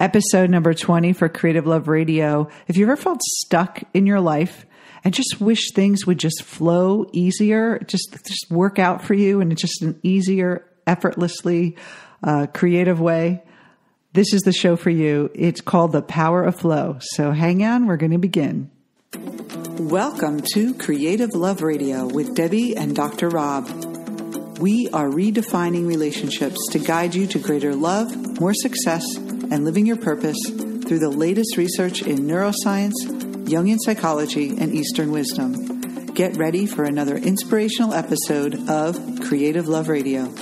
Episode number 20 for Creative Love Radio. If you ever felt stuck in your life and just wish things would just flow easier, just work out for you in just an easier, effortlessly creative way, this is the show for you. It's called The Power of Flow. So hang on, we're going to begin. Welcome to Creative Love Radio with Debbie and Dr. Rob. We are redefining relationships to guide you to greater love, more success, and living your purpose through the latest research in neuroscience, Jungian psychology, and Eastern wisdom. Get ready for another inspirational episode of Creative Love Radio.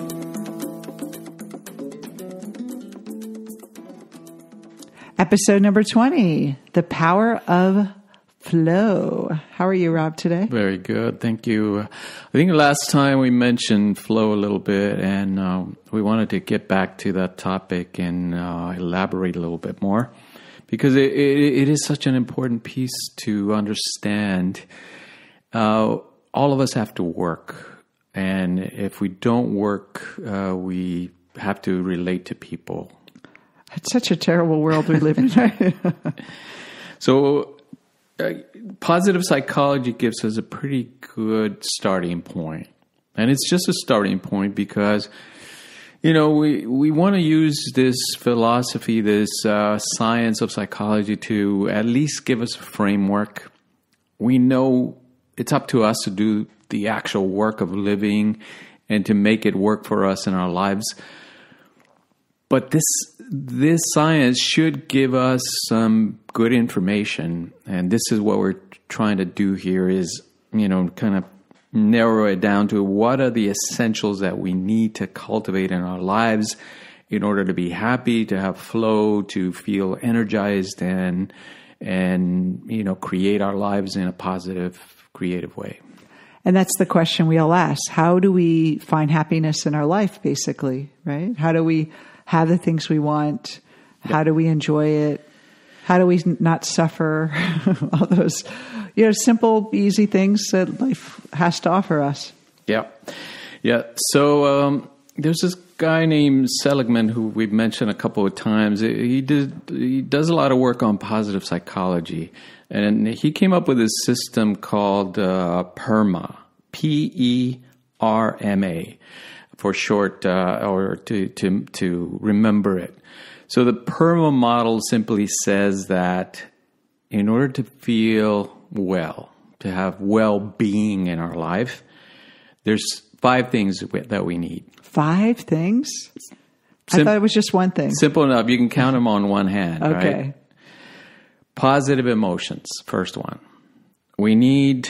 Episode number 20, The Power of Flow. How are you, Rob, today? Very good. Thank you. I think last time we mentioned flow a little bit, and we wanted to get back to that topic and elaborate a little bit more because it is such an important piece to understand. All of us have to work, and if we don't work, we have to relate to people. It's such a terrible world we live in. So positive psychology gives us a pretty good starting point. And it's just a starting point because, you know, we want to use this philosophy, this science of psychology to at least give us a framework. We know it's up to us to do the actual work of living and to make it work for us in our lives. But this science should give us some good information, and this is what we're trying to do here is, you know, kind of narrow it down to what are the essentials that we need to cultivate in our lives in order to be happy, to have flow, to feel energized, and you know, create our lives in a positive, creative way. And that's the question we all ask. How do we find happiness in our life, basically, right? How do we have the things we want? How do we enjoy it? How do we not suffer? All those, you know, simple, easy things that life has to offer us. Yeah. Yeah. So there's this guy named Seligman who we've mentioned a couple of times. He does a lot of work on positive psychology. And he came up with this system called PERMA, P-E-R-M-A. For short, or to remember it. So the PERMA model simply says that in order to feel well, to have well-being in our life, there's 5 things that we need. 5 things? I thought it was just one thing. Simple enough. You can count them on one hand, okay. Right? Positive emotions, first one. We need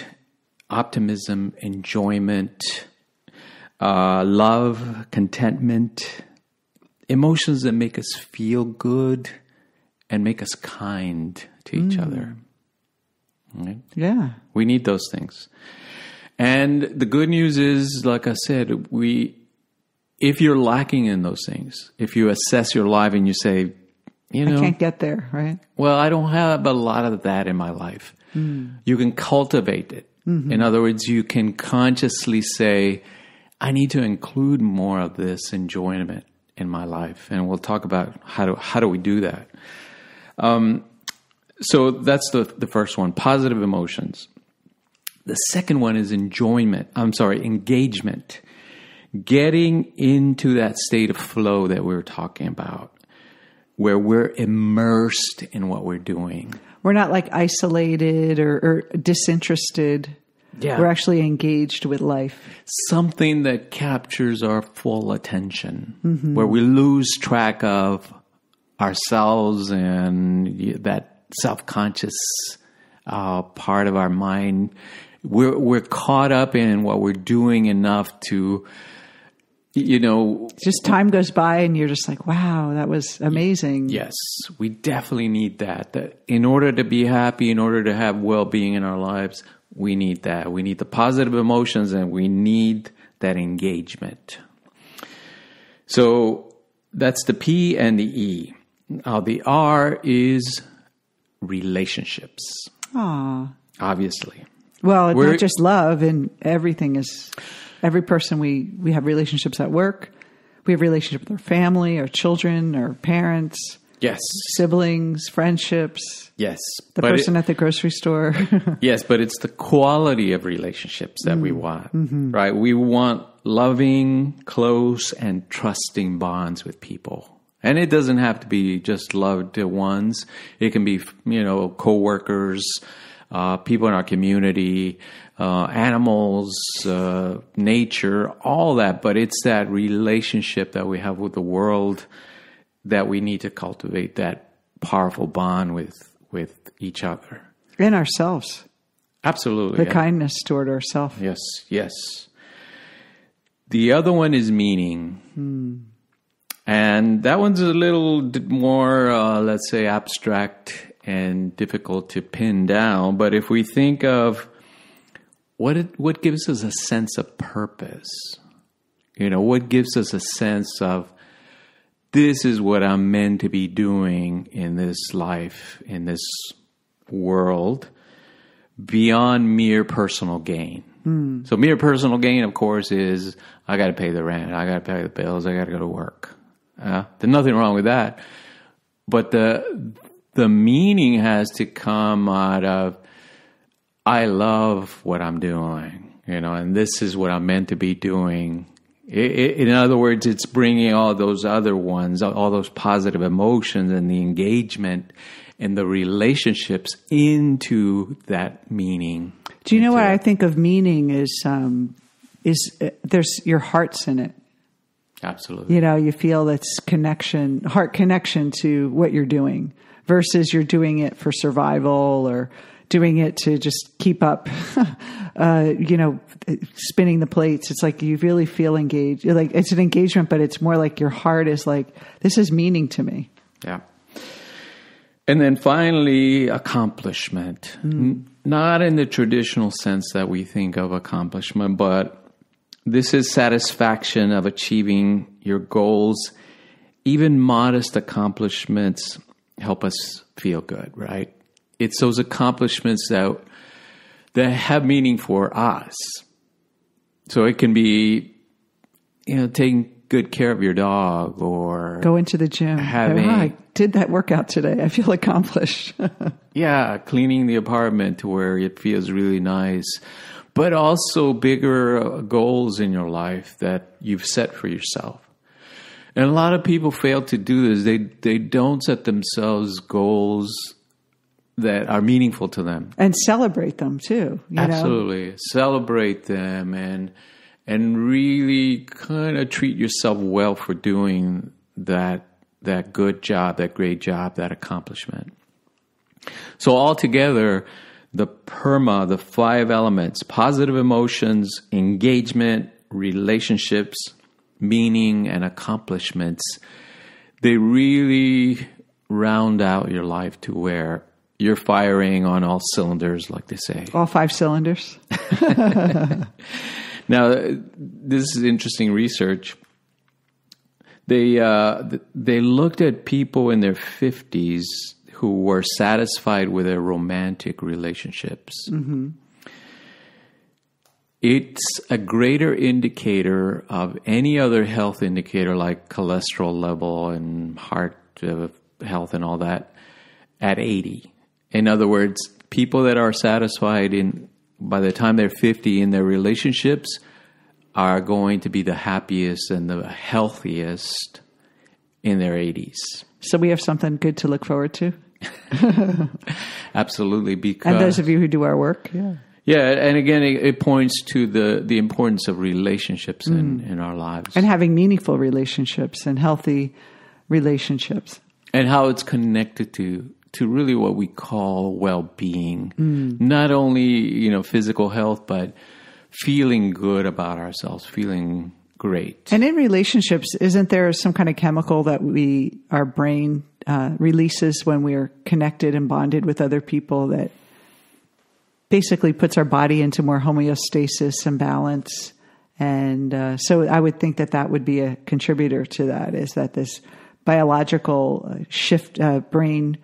optimism, enjoyment, love, contentment, emotions that make us feel good and make us kind to each other. Right? Yeah. We need those things. And the good news is, like I said, if you're lacking in those things, if you assess your life and you say, you know, I can't get there, right? Well, I don't have a lot of that in my life. You can cultivate it. Mm-hmm. In other words, you can consciously say, I need to include more of this enjoyment in my life. And we'll talk about how do we do that. So that's the first one, positive emotions. The second one is engagement. Getting into that state of flow that we were talking about, where we're immersed in what we're doing. We're not like isolated or disinterested. Yeah. We're actually engaged with life. Something that captures our full attention, where we lose track of ourselves and that self-conscious part of our mind. We're caught up in what we're doing enough to, you know... Just time goes by and you're just like, wow, that was amazing. Yes, we definitely need that. That in order to be happy, in order to have well-being in our lives... We need that. We need the positive emotions and we need that engagement. So that's the P and the E. Now the R is relationships. Aww. Obviously. Well, it's not just love, and everything is, every person we have relationships at work. We have relationships with our family, our children, our parents. Yes. Siblings, friendships. Yes. The person at the grocery store. Yes, but it's the quality of relationships that we want, right? We want loving, close, and trusting bonds with people. And it doesn't have to be just loved ones. It can be, coworkers, people in our community, animals, nature, all that. But it's that relationship that we have with the world that we need to cultivate, that powerful bond with each other. And ourselves. Absolutely. The kindness toward ourselves. Yes, yes. The other one is meaning. And that one's a little more, let's say, abstract and difficult to pin down. But if we think of what gives us a sense of purpose, what gives us a sense of this is what I'm meant to be doing in this life, in this world, beyond mere personal gain. So mere personal gain, of course, is I got to pay the rent, I got to pay the bills, I got to go to work. There's nothing wrong with that. But the meaning has to come out of, I love what I'm doing, and this is what I'm meant to be doing. In other words, it's bringing all those other ones, all those positive emotions and the engagement and the relationships into that meaning. Do you know what I think of meaning is there's your heart's in it. Absolutely. You feel that's heart connection to what you're doing versus you're doing it for survival or doing it to just keep up, spinning the plates. It's like you really feel engaged. You're like, it's an engagement, but it's more like your heart is like, this is meaning to me. Yeah. And then finally, accomplishment. Not in the traditional sense that we think of accomplishment, but this is satisfaction of achieving your goals. Even modest accomplishments help us feel good, right? It's those accomplishments that have meaning for us. So it can be, taking good care of your dog or go into the gym. I did that workout today. I feel accomplished. Yeah, cleaning the apartment to where it feels really nice. But also bigger goals in your life that you've set for yourself. And a lot of people fail to do this. They don't set themselves goals that are meaningful to them. And celebrate them too. Absolutely. Celebrate them and really kind of treat yourself well for doing that good job, that great job, that accomplishment. So altogether, the PERMA, the 5 elements, positive emotions, engagement, relationships, meaning, and accomplishments, they really round out your life to where you're firing on all cylinders, like they say. All 5 cylinders. Now, this is interesting research. They looked at people in their 50s who were satisfied with their romantic relationships. Mm-hmm. It's a greater indicator of any other health indicator like cholesterol level and heart health and all that at 80. In other words, people that are satisfied by the time they're 50 in their relationships are going to be the happiest and the healthiest in their 80s. So we have something good to look forward to. Absolutely. Because, and those of you who do our work. Yeah. Yeah. And again, it points to the importance of relationships in our lives. And having meaningful relationships and healthy relationships. And how it's connected to really what we call well-being. Not only, physical health, but feeling good about ourselves, feeling great. And in relationships, isn't there some kind of chemical that our brain releases when we're connected and bonded with other people that basically puts our body into more homeostasis and balance? And so I would think that would be a contributor to that, is that this biological shift, brain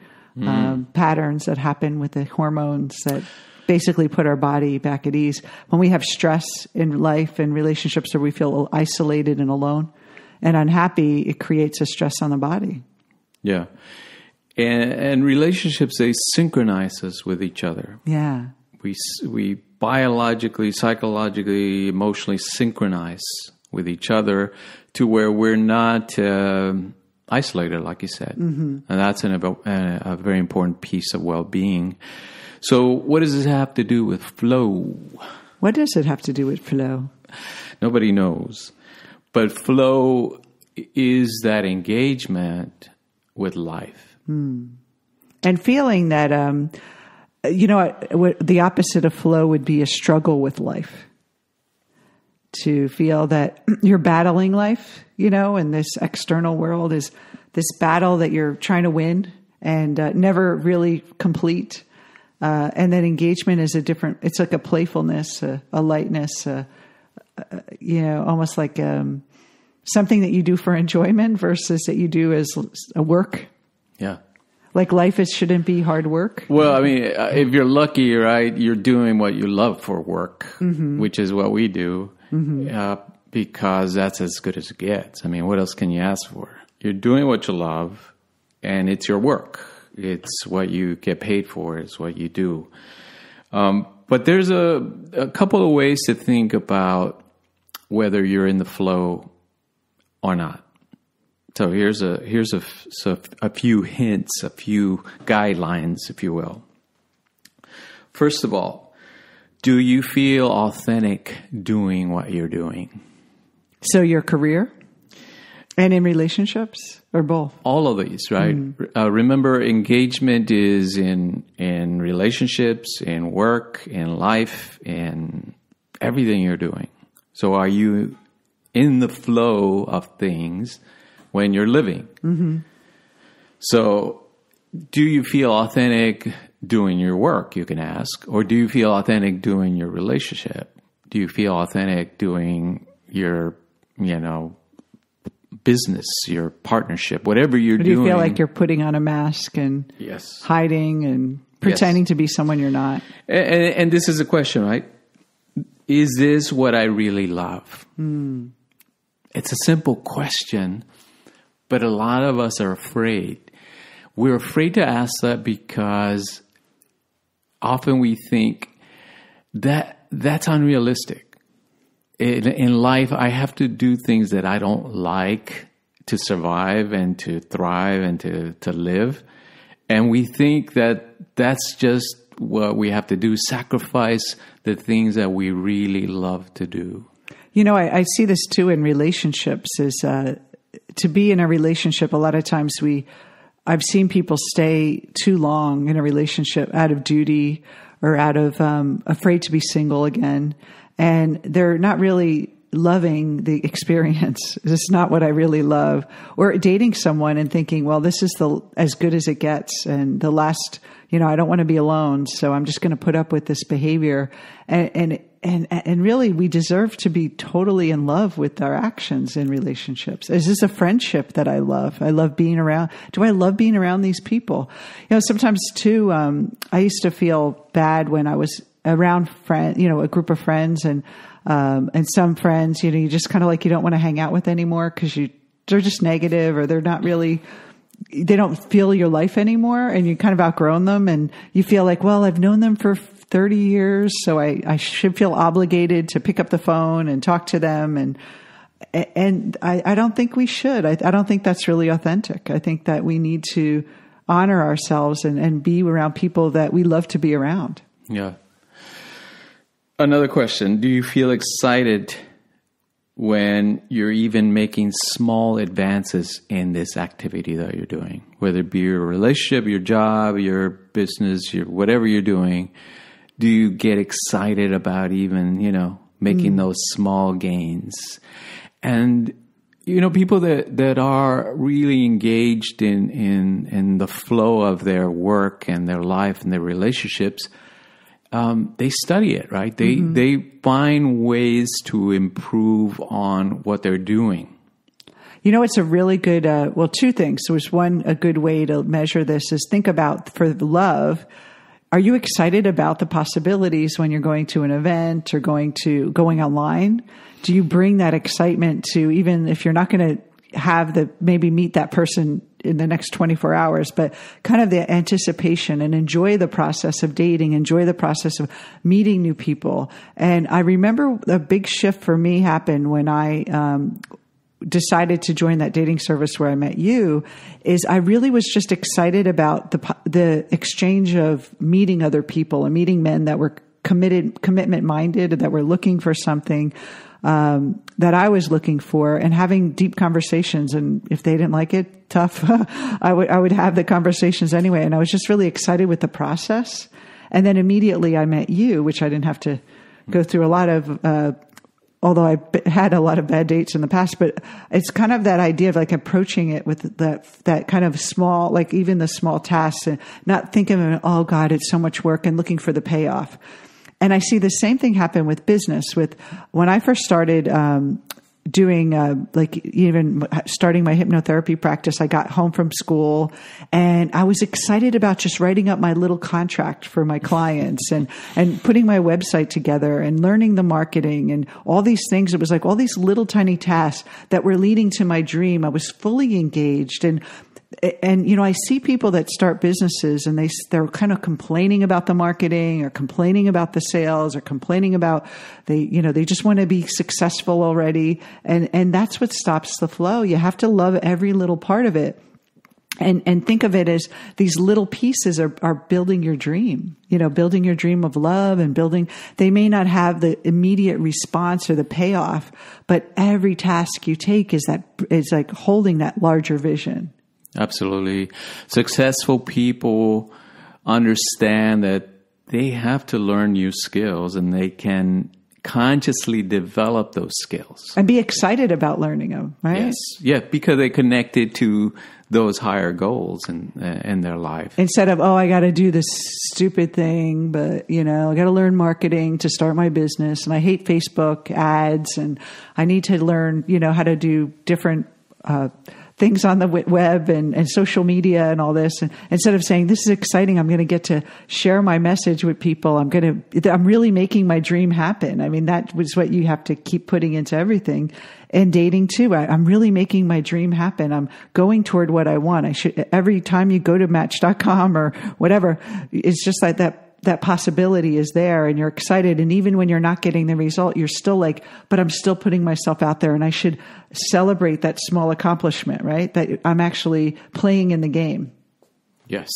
patterns that happen with the hormones that basically put our body back at ease. When we have stress in life and relationships where we feel isolated and alone and unhappy, it creates a stress on the body. Yeah. And relationships, they synchronize us with each other. Yeah. We biologically, psychologically, emotionally synchronize with each other to where we're not isolated, like you said. Mm-hmm. And that's a very important piece of well-being. So what does this have to do with flow? What does it have to do with flow? Nobody knows. But flow is that engagement with life. And feeling that, the opposite of flow would be a struggle with life. To feel that you're battling life, and this external world is this battle that you're trying to win and never really complete. And then engagement is it's like a playfulness, a lightness, almost like something that you do for enjoyment versus that you do as a work. Yeah. Like life shouldn't be hard work. Well, I mean, if you're lucky, right, you're doing what you love for work, which is what we do, because that's as good as it gets. I mean, what else can you ask for? You're doing what you love, and it's your work. It's what you get paid for. It's what you do. But there's a couple of ways to think about whether you're in the flow or not. So here's a few hints, a few guidelines, if you will. First of all, do you feel authentic doing what you're doing? So your career and in relationships or both? All of these, right? Remember, engagement is in relationships, in work, in life, in everything you're doing. So are you in the flow of things when you're living? Mm-hmm. So do you feel authentic doing your work, you can ask, or do you feel authentic doing your relationship? Do you feel authentic doing your, business, your partnership, whatever you're doing? Do you feel like you're putting on a mask and hiding and pretending to be someone you're not? And this is a question, right? Is this what I really love? It's a simple question, but a lot of us are afraid. We're afraid to ask that because often we think that that's unrealistic. In life, I have to do things that I don't like to survive and to thrive and to live. And we think that that's just what we have to do, sacrifice the things that we really love to do. I see this too in relationships is to be in a relationship. A lot of times I've seen people stay too long in a relationship out of duty or out of afraid to be single again. And they're not really loving the experience. It's not what I really love. Or dating someone and thinking, well, this is as good as it gets. And the last, I don't want to be alone. So I'm just going to put up with this behavior. And really we deserve to be totally in love with our actions in relationships. Is this a friendship that I love? I love being around. Do I love being around these people? Sometimes too, I used to feel bad when I was around a group of friends and some friends, you just kind of like, you don't want to hang out with anymore because they're just negative or they're not really, they don't feel your life anymore and you kind of outgrown them and you feel like, well, I've known them for 30 years. So I should feel obligated to pick up the phone and talk to them. And I don't think we should. I don't think that's really authentic. I think that we need to honor ourselves and be around people that we love to be around. Yeah. Another question. Do you feel excited when you're even making small advances in this activity that you're doing? Whether it be your relationship, your job, your business, whatever you're doing, do you get excited about even, making those small gains? And, people that are really engaged in the flow of their work and their life and their relationships, they study it, right? They find ways to improve on what they're doing. It's a really good, two things. So a good way to measure this is think about for love. Are you excited about the possibilities when you're going to an event or going online? Do you bring that excitement to, even if you're not going to maybe meet that person in the next 24 hours, but kind of the anticipation, and enjoy the process of dating, enjoy the process of meeting new people. And I remember a big shift for me happened when I decided to join that dating service where I met you. Is I really was just excited about the exchange of meeting other people and meeting men that were commitment minded, that were looking for something that I was looking for, and having deep conversations. And if they didn't like it, tough, I would have the conversations anyway. And I was just really excited with the process. And then immediately I met you, which I didn't have to go through a lot of, although I had a lot of bad dates in the past, but it's kind of that idea of like approaching it with that kind of small, like even the small tasks, and not thinking of, oh God, it's so much work, and looking for the payoff. And I see the same thing happen with business. With when I first started doing, like even starting my hypnotherapy practice, I got home from school and I was excited about just writing up my little contract for my clients and putting my website together and learning the marketing and all these things. It was like all these little tiny tasks that were leading to my dream. I was fully engaged. And, you know, I see people that start businesses and they're kind of complaining about the marketing, or complaining about the sales, or complaining about they just want to be successful already. And that's what stops the flow. You have to love every little part of it. And think of it as these little pieces are building your dream, building your dream of love, and they may not have the immediate response or the payoff, but every task you take is like holding that larger vision. Absolutely. Successful people understand that they have to learn new skills, and they can consciously develop those skills. And be excited about learning them, right? Yes. Yeah, because they're connected to those higher goals in their life. Instead of, I got to do this stupid thing, but, I got to learn marketing to start my business, and I hate Facebook ads, and I need to learn, how to do different things on the web and social media and all this. And instead of saying, this is exciting, I'm going to get to share my message with people. I'm really making my dream happen. I mean, that was what you have to keep putting into everything. And dating too. I'm really making my dream happen. I'm going toward what I want. Every time you go to Match.com or whatever, it's just like that possibility is there, and you're excited. And even when you're not getting the result, you're still like, but I'm still putting myself out there, and I should celebrate that small accomplishment, right? That I'm actually playing in the game. Yes.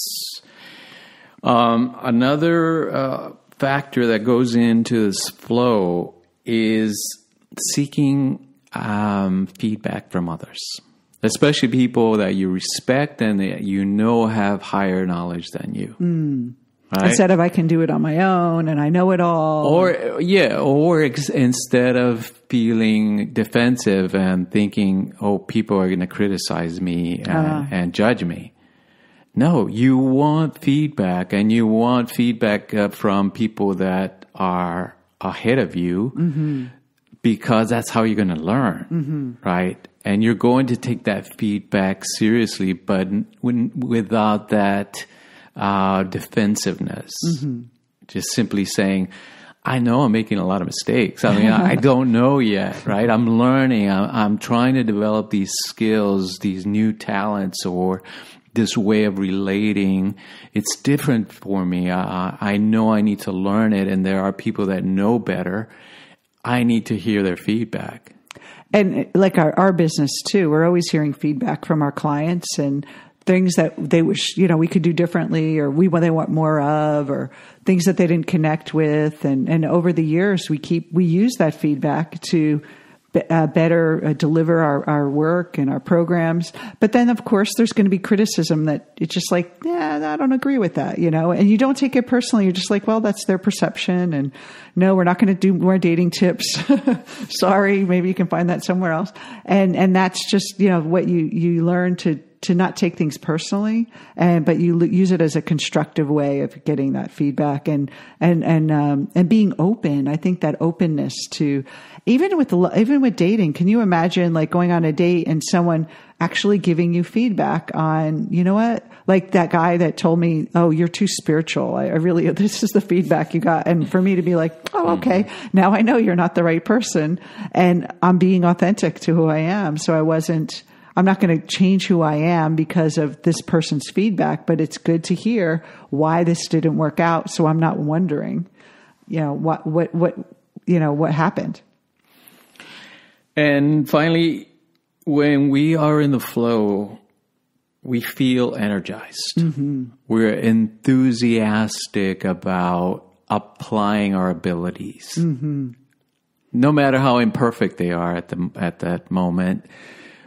Another factor that goes into this flow is seeking feedback from others, especially people that you respect and that have higher knowledge than you. Right? Instead of I can do it on my own and I know it all. Or instead of feeling defensive and thinking, people are going to criticize me and judge me. No, you want feedback, and you want feedback from people that are ahead of you, because that's how you're going to learn, right? And you're going to take that feedback seriously, but without that defensiveness, just simply saying, I know I'm making a lot of mistakes. I mean, I don't know yet, right? I'm learning. I'm trying to develop these skills, these new talents, or this way of relating. It's different for me. I know I need to learn it, and there are people that know better. I need to hear their feedback. And like our business too, we're always hearing feedback from our clients, and things that they wish, we could do differently, or they want more of, or things that they didn't connect with. And over the years, we use that feedback to better deliver our work and our programs. But then, of course, there's going to be criticism that it's just like, I don't agree with that, and you don't take it personally. You're just like, well, that's their perception. And no, we're not going to do more dating tips. Sorry, maybe you can find that somewhere else. And that's just, what you learn to not take things personally, but you use it as a constructive way of getting that feedback and being open. I think that openness to even with dating. Can you imagine like going on a date and someone actually giving you feedback on, like that guy that told me, oh, you're too spiritual. I really, this is the feedback you got. And for me to be like, oh, okay, now I know you're not the right person, and I'm being authentic to who I am. So I wasn't I'm not going to change who I am because of this person's feedback, but it's good to hear why this didn't work out. So I'm not wondering, what happened. And finally, when we are in the flow, we feel energized. Mm-hmm. We're enthusiastic about applying our abilities. Mm-hmm. No matter how imperfect they are at that moment,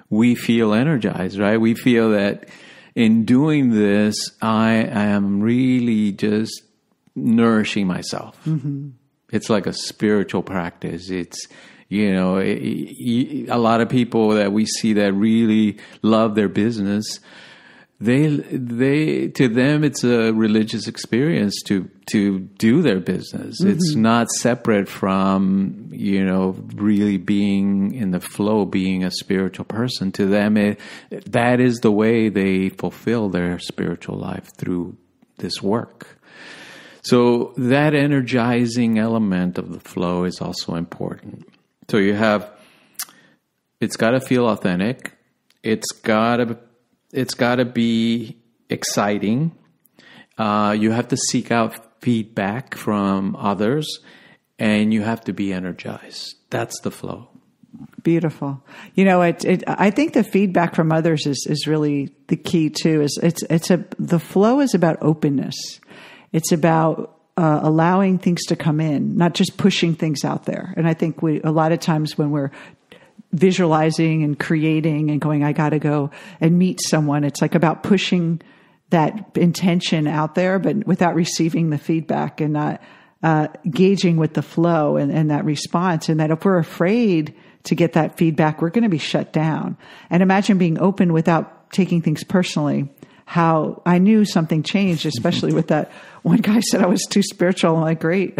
we feel energized, right? We feel that in doing this, I am really just nourishing myself. Mm-hmm. It's like a spiritual practice. It's, a lot of people that we see that really love their business, to them, it's a religious experience to do their business. Mm-hmm. It's not separate from, really being in the flow, being a spiritual person. To them, that is the way they fulfill their spiritual life, through this work. So that energizing element of the flow is also important. So it's got to feel authentic. It's got to be exciting. You have to seek out feedback from others, and you have to be energized. That's the flow. Beautiful. I think the feedback from others is really the key too. The flow is about openness. It's about allowing things to come in, not just pushing things out there. And I think a lot of times when we're visualizing and creating and going, I got to go and meet someone, it's like about pushing that intention out there, but without receiving the feedback and not gauging with the flow and that response. And that if we're afraid to get that feedback, we're going to be shut down. And imagine being open without taking things personally. How I knew something changed, especially with that one guy said I was too spiritual. I'm like, great.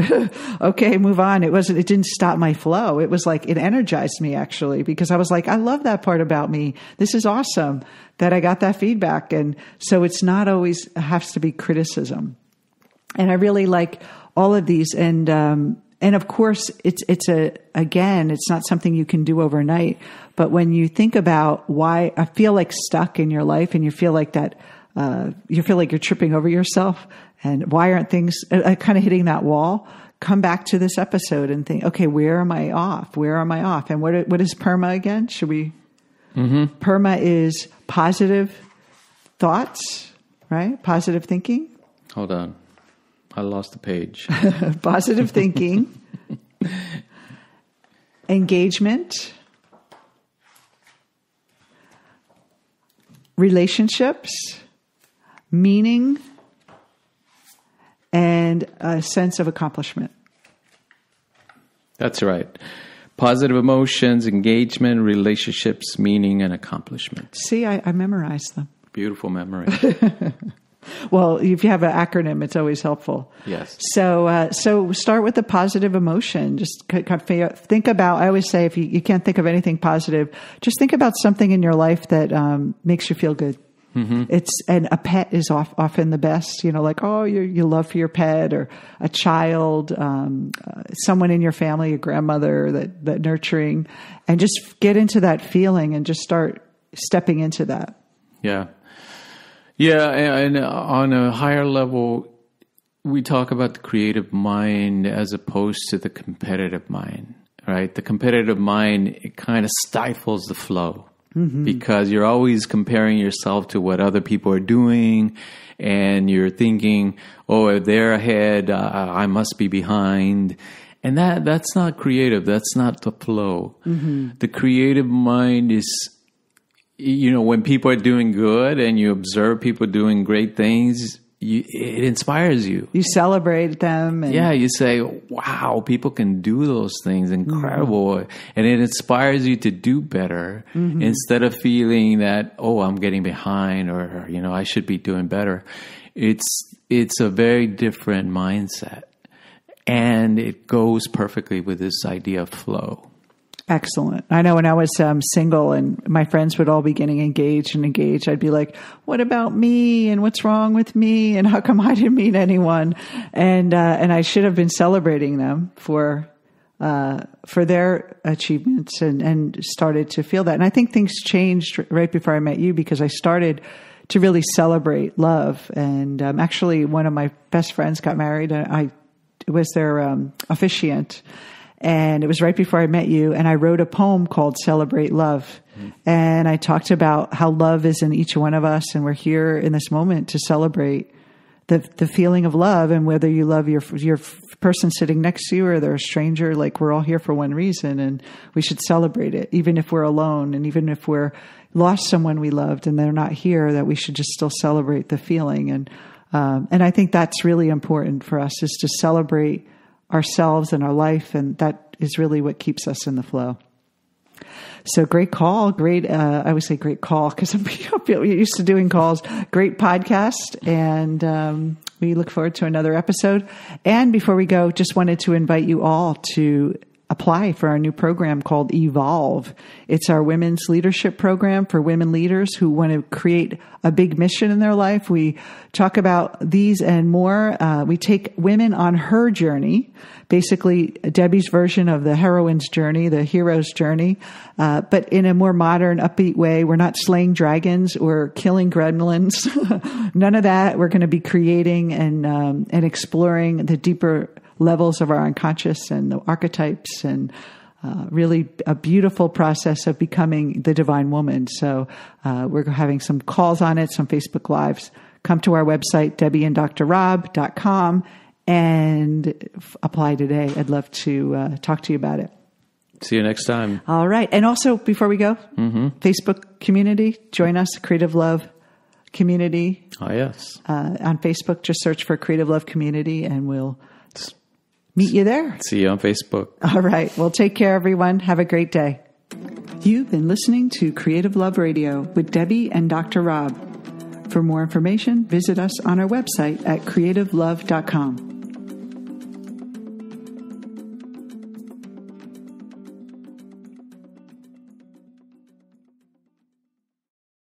Okay, move on. It didn't stop my flow. It was like, it energized me actually, because I was like, I love that part about me. This is awesome that I got that feedback. And so it's not always has to be criticism. And I really like all of these. And of course it's not something you can do overnight, but when you think about why I feel like stuck in your life and you feel like that, you feel like you're tripping over yourself and why aren't things kind of hitting that wall, come back to this episode and think, okay, where am I off? Where am I off? And what is PERMA again? Should we? Mm-hmm. PERMA is positive thoughts, right? Positive thinking. Hold on. I lost the page. Positive thinking, engagement, relationships, meaning, and a sense of accomplishment. That's right. Positive emotions, engagement, relationships, meaning, and accomplishment. See, I memorized them. Beautiful memory. Well, if you have an acronym, it's always helpful. Yes. So start with the positive emotion. Just think about, I always say, if you can't think of anything positive, just think about something in your life that makes you feel good. Mm-hmm. And a pet is often the best, like, your love for your pet, or a child, someone in your family, a grandmother, that nurturing, and just get into that feeling and just start stepping into that. Yeah. Yeah, and on a higher level, we talk about the creative mind as opposed to the competitive mind, right? The competitive mind, it kind of stifles the flow, mm-hmm. because you're always comparing yourself to what other people are doing, and you're thinking, oh, if they're ahead, I must be behind. And that's not creative. That's not the flow. Mm-hmm. The creative mind is, when people are doing good and you observe people doing great things, it inspires you. You celebrate them. Yeah, you say, wow, people can do those things. Incredible. Mm-hmm. And it inspires you to do better, mm-hmm. instead of feeling that, oh, I'm getting behind, or I should be doing better. It's a very different mindset. And it goes perfectly with this idea of flow. Excellent. I know when I was single and my friends would all be getting engaged, I'd be like, what about me? And what's wrong with me? And how come I didn't meet anyone? And I should have been celebrating them for for their achievements and started to feel that. And I think things changed right before I met you because I started to really celebrate love. And actually, one of my best friends got married. I was their officiant. And it was right before I met you. And I wrote a poem called Celebrate Love. And I talked about how love is in each one of us. And we're here in this moment to celebrate the feeling of love. And whether you love your person sitting next to you or they're a stranger, like we're all here for one reason. And we should celebrate it, even if we're alone. And even if we're lost someone we loved and they're not here, that we should just still celebrate the feeling. And I think that's really important for us, is to celebrate ourselves and our life, and that is really what keeps us in the flow. So great call, I would say great call because I'm used to doing calls. Great podcast, and we look forward to another episode. And before we go, just wanted to invite you all to apply for our new program called Evolve. It's our women's leadership program for women leaders who want to create a big mission in their life. We talk about these and more. We take women on her journey, basically Debbie's version of the heroine's journey, the hero's journey, but in a more modern, upbeat way. We're not slaying dragons or killing gremlins. None of that. We're going to be creating and exploring the deeper levels of our unconscious and the archetypes, and really a beautiful process of becoming the divine woman. So we're having some calls on it, some Facebook Lives. Come to our website, debbieanddrrob.com, and apply today. I'd love to talk to you about it. See you next time. All right. And also, before we go, Facebook community, join us, Creative Love Community. Oh, yes. On Facebook, just search for Creative Love Community, and we'll meet you there. See you on Facebook. All right. Well, take care, everyone. Have a great day. You've been listening to Creative Love Radio with Debbie and Dr. Rob. For more information, visit us on our website at creativelove.com.